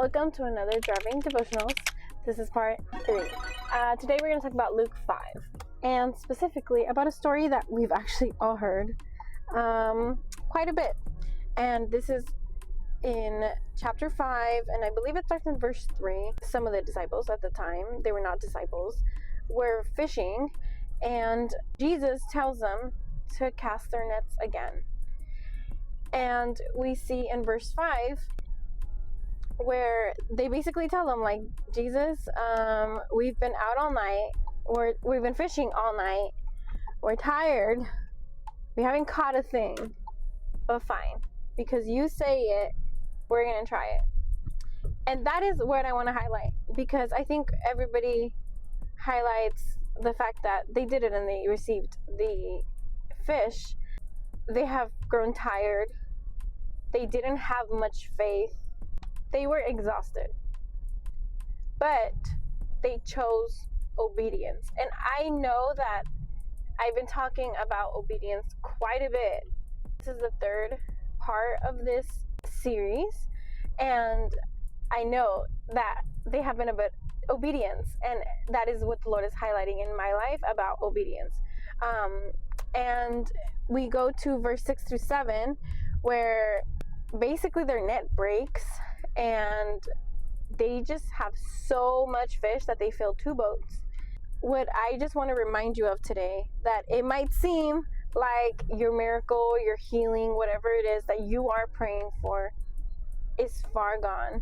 Welcome to another Driving Devotionals. This is part 3. Today we're going to talk about Luke 5, and specifically about a story that we've actually all heard quite a bit. And this is in chapter 5, and I believe it starts in verse 3. Some of the disciples at the time, they were not disciples, were fishing, and Jesus tells them to cast their nets again. And we see in verse 5 where they basically tell him, like, Jesus, we've been out all night, we've been fishing all night, we're tired, we haven't caught a thing, but fine, because you say it, we're gonna try it. And that is what I want to highlight, because I think everybody highlights the fact that they did it and they received the fish. They have grown tired, they didn't have much faith, they were exhausted, but they chose obedience. And I know that I've been talking about obedience quite a bit. This is the third part of this series, and I know that they have been about obedience, and that is what the Lord is highlighting in my life about obedience. And we go to verse 6 through 7, where basically their net breaks and they just have so much fish that they fill 2 boats. What I just want to remind you of today, that it might seem like your miracle, your healing, whatever it is that you are praying for is far gone.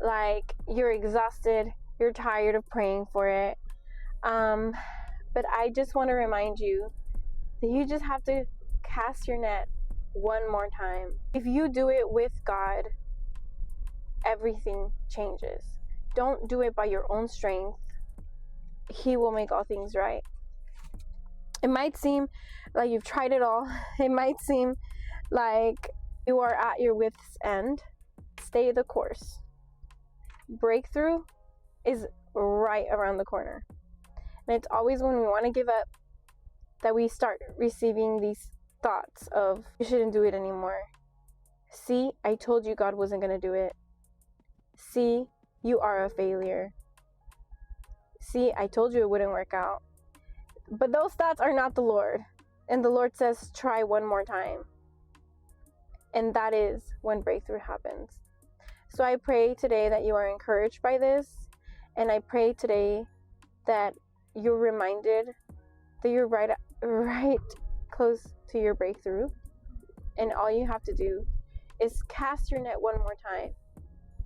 Like, you're exhausted, you're tired of praying for it. But I just want to remind you that you just have to cast your net one more time. If you do it with God, everything changes. Don't do it by your own strength. He will make all things right. It might seem like you've tried it all. It might seem like you are at your wit's end. Stay the course. Breakthrough is right around the corner. And it's always when we want to give up that we start receiving these thoughts of, you shouldn't do it anymore. See, I told you God wasn't going to do it. See, you are a failure. See, I told you it wouldn't work out. But those thoughts are not the Lord. And the Lord says, try one more time. And that is when breakthrough happens. So I pray today that you are encouraged by this. And I pray today that you're reminded that you're right close to your breakthrough. And all you have to do is cast your net one more time.